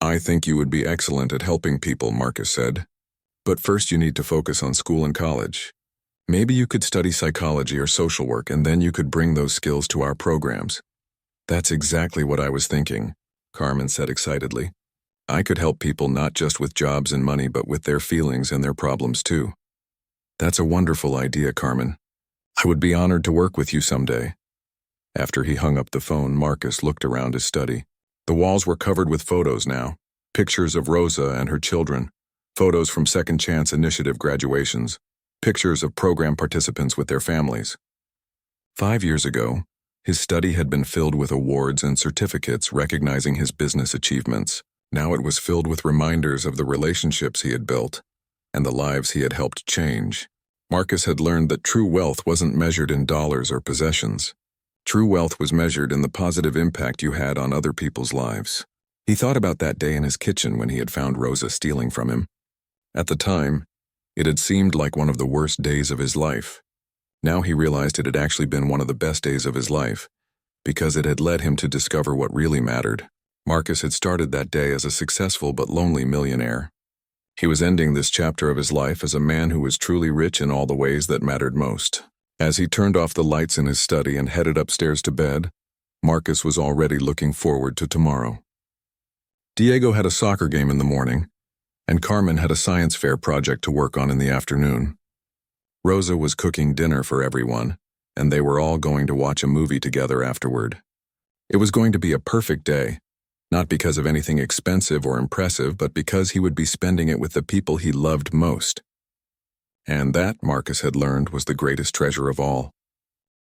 "I think you would be excellent at helping people," Marcus said. "But first you need to focus on school and college. Maybe you could study psychology or social work, and then you could bring those skills to our programs." "That's exactly what I was thinking," Carmen said excitedly. "I could help people not just with jobs and money, but with their feelings and their problems too." "That's a wonderful idea, Carmen. I would be honored to work with you someday." After he hung up the phone, Marcus looked around his study. The walls were covered with photos now, pictures of Rosa and her children, photos from Second Chance Initiative graduations, pictures of program participants with their families. 5 years ago, his study had been filled with awards and certificates recognizing his business achievements. Now it was filled with reminders of the relationships he had built and the lives he had helped change. Marcus had learned that true wealth wasn't measured in dollars or possessions. True wealth was measured in the positive impact you had on other people's lives. He thought about that day in his kitchen when he had found Rosa stealing from him. At the time, it had seemed like one of the worst days of his life. Now he realized it had actually been one of the best days of his life, because it had led him to discover what really mattered. Marcus had started that day as a successful but lonely millionaire. He was ending this chapter of his life as a man who was truly rich in all the ways that mattered most. As he turned off the lights in his study and headed upstairs to bed, Marcus was already looking forward to tomorrow. Diego had a soccer game in the morning, and Carmen had a science fair project to work on in the afternoon. Rosa was cooking dinner for everyone, and they were all going to watch a movie together afterward. It was going to be a perfect day, not because of anything expensive or impressive, but because he would be spending it with the people he loved most. And that, Marcus had learned, was the greatest treasure of all.